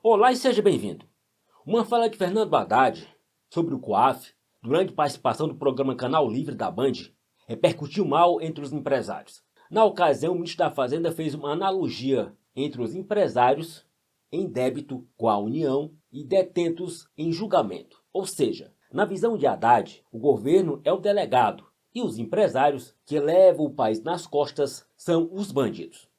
Olá e seja bem-vindo. Uma fala de Fernando Haddad sobre o COAF, durante participação do programa Canal Livre da Band, repercutiu mal entre os empresários. Na ocasião, o ministro da Fazenda fez uma analogia entre os empresários em débito com a União e detentos em julgamento. Ou seja, na visão de Haddad, o governo é o delegado e os empresários que levam o país nas costas são os bandidos.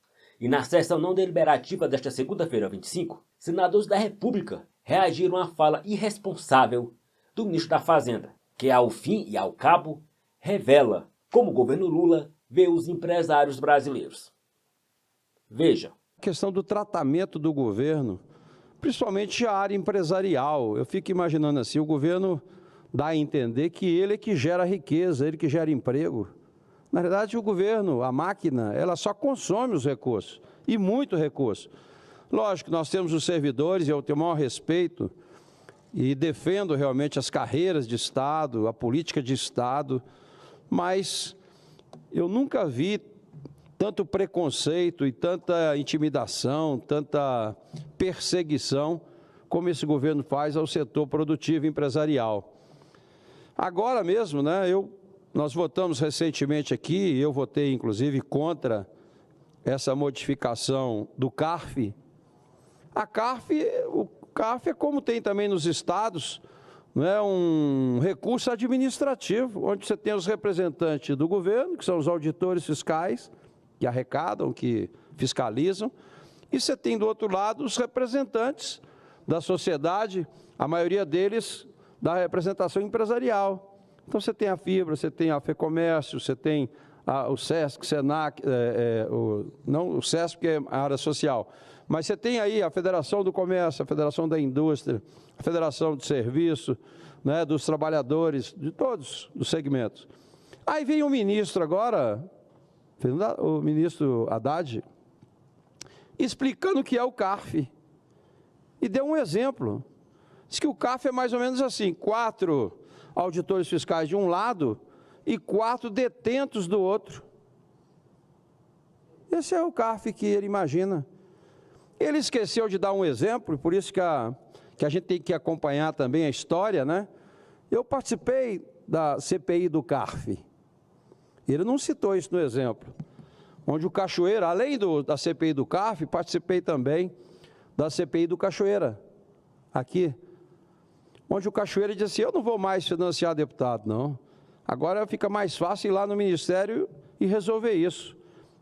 E na sessão não deliberativa desta segunda-feira, 25, senadores da República reagiram à fala irresponsável do ministro da Fazenda, que ao fim e ao cabo revela como o governo Lula vê os empresários brasileiros. Veja. A questão do tratamento do governo, principalmente a área empresarial. Eu fico imaginando assim, o governo dá a entender que ele é que gera riqueza, ele que gera emprego. Na verdade, o governo, a máquina, ela só consome os recursos, e muito recurso. Lógico, nós temos os servidores, eu tenho o maior respeito e defendo realmente as carreiras de Estado, a política de Estado, mas eu nunca vi tanto preconceito e tanta intimidação, tanta perseguição como esse governo faz ao setor produtivo e empresarial. Agora mesmo, nós votamos recentemente aqui, eu votei inclusive contra essa modificação do CARF. O CARF é como tem também nos estados, um recurso administrativo, onde você tem os representantes do governo, que são os auditores fiscais, que arrecadam, que fiscalizam, e você tem do outro lado os representantes da sociedade, a maioria deles da representação empresarial. Então você tem a Fibra, você tem a FEComércio, você tem o SESC, Senac, não o SESC porque é a área social, mas você tem aí a Federação do Comércio, a Federação da Indústria, a Federação de Serviço, dos trabalhadores, de todos os segmentos. Aí vem o ministro agora, o ministro Haddad, explicando o que é o CARF, e deu um exemplo. Diz que o CARF é mais ou menos assim, 4 auditores fiscais de um lado e 4 detentos do outro. Esse é o CARF que ele imagina. Ele esqueceu de dar um exemplo, por isso que a gente tem que acompanhar também a história, Eu participei da CPI do CARF. Ele não citou isso no exemplo. Onde o Cachoeira, além da CPI do CARF, participei também da CPI do Cachoeira, aqui. Onde o Cachoeira disse assim, eu não vou mais financiar deputado, não. Agora fica mais fácil ir lá no Ministério e resolver isso.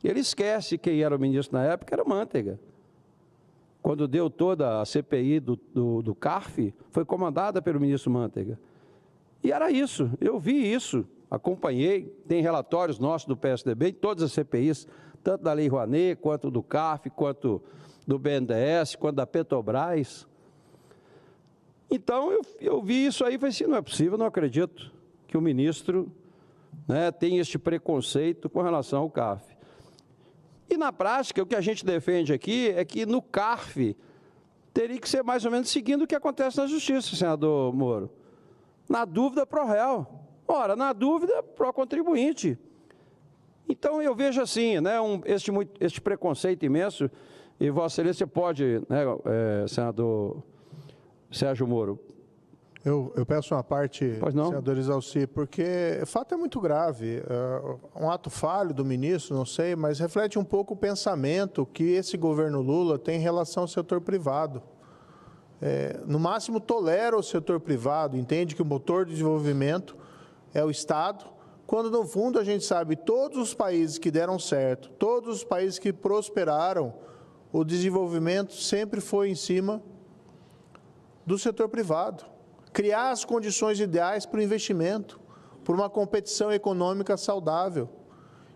Ele esquece quem era o ministro na época, era o Manteiga. Quando deu toda a CPI do CARF, foi comandada pelo ministro Manteiga. E era isso, eu vi isso, acompanhei, tem relatórios nossos do PSDB, em todas as CPIs, tanto da Lei Rouanet, quanto do CARF, quanto do BNDES, quanto da Petrobras. Então, eu vi isso aí e falei assim, não é possível, não acredito que o ministro tem este preconceito com relação ao CARF. E, na prática, o que a gente defende aqui é que no CARF teria que ser mais ou menos seguindo o que acontece na Justiça, senador Moro. Na dúvida, pro réu. Ora, na dúvida, pro contribuinte. Então, eu vejo assim, este preconceito imenso, e Vossa Excelência pode, senador Sérgio Moro. Eu peço uma parte, senador Exalci, porque o fato é muito grave. Um ato falho do ministro, não sei, mas reflete um pouco o pensamento que esse governo Lula tem em relação ao setor privado. No máximo, tolera o setor privado, entende que o motor de desenvolvimento é o Estado, quando, no fundo, a gente sabe todos os países que deram certo, todos os países que prosperaram, o desenvolvimento sempre foi em cima do setor privado. Criar as condições ideais para o investimento, por uma competição econômica saudável.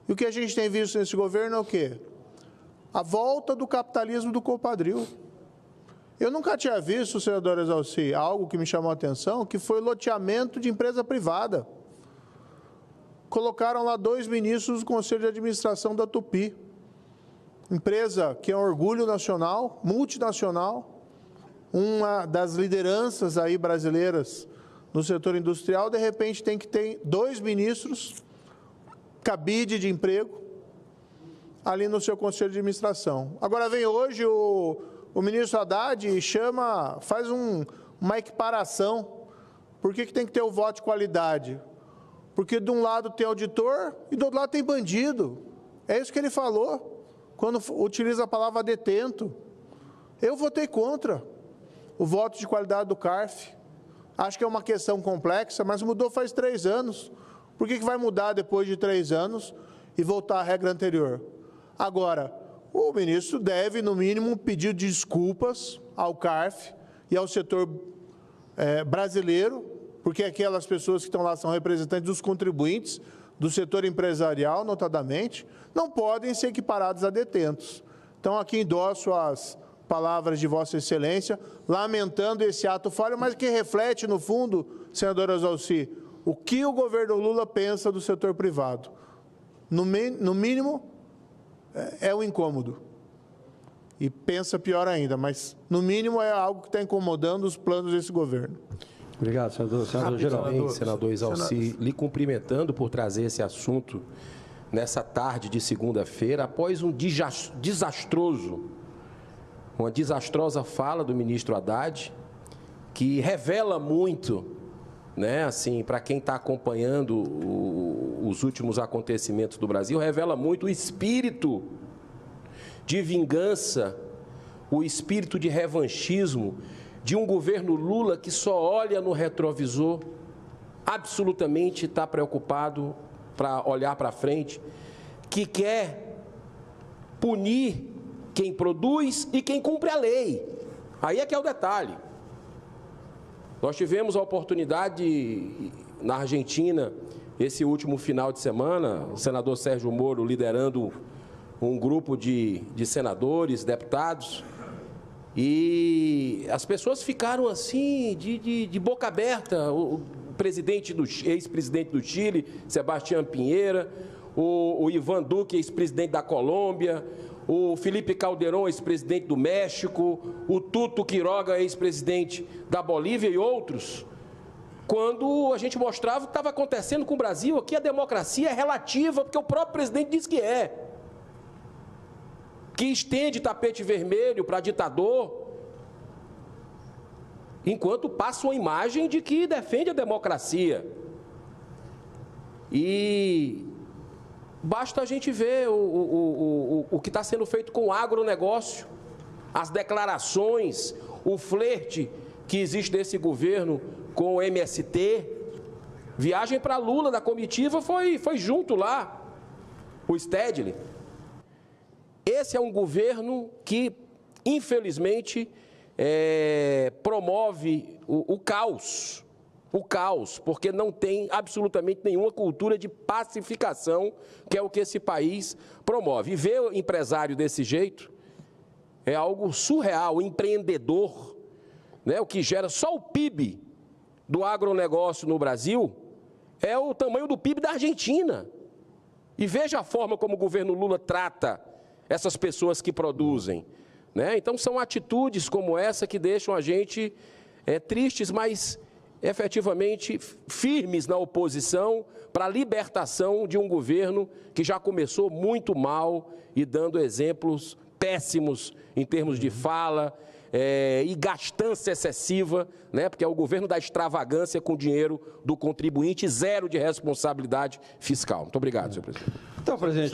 E o que a gente tem visto nesse governo é o quê? A volta do capitalismo do compadrio. Eu nunca tinha visto, senador Exalci, algo que me chamou a atenção, que foi loteamento de empresa privada. Colocaram lá 2 ministros do Conselho de Administração da Tupi. Empresa que é um orgulho nacional, multinacional, uma das lideranças aí brasileiras no setor industrial, de repente tem que ter 2 ministros, cabide de emprego, ali no seu conselho de administração. Agora vem hoje o o ministro Haddad faz uma equiparação. Por que tem que ter o voto de qualidade? Porque de um lado tem auditor e do outro lado tem bandido. É isso que ele falou, quando utiliza a palavra detento. Eu votei contra o voto de qualidade do CARF. Acho que é uma questão complexa, mas mudou faz 3 anos. Por que vai mudar depois de 3 anos e voltar à regra anterior? Agora, o ministro deve, no mínimo, pedir desculpas ao CARF e ao setor brasileiro, porque aquelas pessoas que estão lá são representantes dos contribuintes, do setor empresarial, notadamente, não podem ser equiparados a detentos. Então, aqui endosso as palavras de Vossa Excelência, lamentando esse ato falho, mas que reflete, no fundo, senadora Zalci, o que o governo Lula pensa do setor privado. No mínimo, é um incômodo. E pensa pior ainda, mas, no mínimo, é algo que está incomodando os planos desse governo. Obrigado, senador. Senador Geraldo. Senador Exalci, lhe cumprimentando por trazer esse assunto nessa tarde de segunda-feira, após uma desastrosa fala do ministro Haddad, que revela muito, né, assim, para quem está acompanhando os últimos acontecimentos do Brasil, revela muito o espírito de vingança, o espírito de revanchismo de um governo Lula que só olha no retrovisor, absolutamente está preocupado para olhar para frente, que quer punir quem produz e quem cumpre a lei. Aí é que é o detalhe. Nós tivemos a oportunidade na Argentina, esse último final de semana, o senador Sérgio Moro liderando um grupo de senadores, deputados, e as pessoas ficaram assim, de boca aberta. O ex-presidente do Chile, Sebastián Piñera, o Iván Duque, ex-presidente da Colômbia, o Felipe Calderón, ex-presidente do México, o Tuto Quiroga, ex-presidente da Bolívia e outros, quando a gente mostrava o que estava acontecendo com o Brasil. Aqui a democracia é relativa, porque o próprio presidente diz que estende tapete vermelho para ditador, enquanto passa uma imagem de que defende a democracia. E basta a gente ver o que está sendo feito com o agronegócio, as declarações, o flerte que existe desse governo com o MST. Viagem para Lula da comitiva foi junto lá, o Stedley. Esse é um governo que, infelizmente, promove o caos, porque não tem absolutamente nenhuma cultura de pacificação, que é o que esse país promove. E ver o empresário desse jeito é algo surreal, empreendedor, né? O que gera só o PIB do agronegócio no Brasil é o tamanho do PIB da Argentina. E veja a forma como o governo Lula trata essas pessoas que produzem, né? Então, são atitudes como essa que deixam a gente tristes, mas efetivamente firmes na oposição para a libertação de um governo que já começou muito mal e dando exemplos péssimos em termos de fala e gastança excessiva, né? Porque é o governo da extravagância com dinheiro do contribuinte, zero de responsabilidade fiscal. Muito obrigado, senhor presidente. Então, presidente...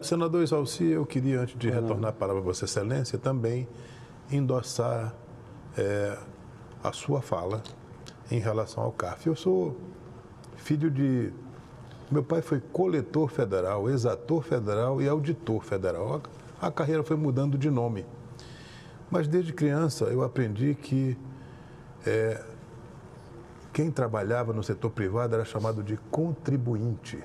Senador Exalci, eu queria, antes de retornar a palavra a Vossa Excelência, também endossar a sua fala em relação ao CARF. Eu sou filho de... Meu pai foi coletor federal, exator federal e auditor federal. A carreira foi mudando de nome. Mas desde criança eu aprendi que quem trabalhava no setor privado era chamado de contribuinte.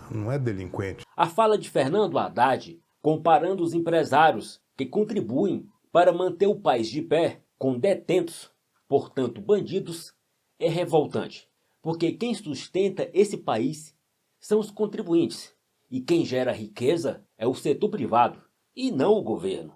Não é delinquente. A fala de Fernando Haddad, comparando os empresários que contribuem para manter o país de pé com detentos, portanto bandidos, é revoltante. Porque quem sustenta esse país são os contribuintes. E quem gera riqueza é o setor privado, e não o governo.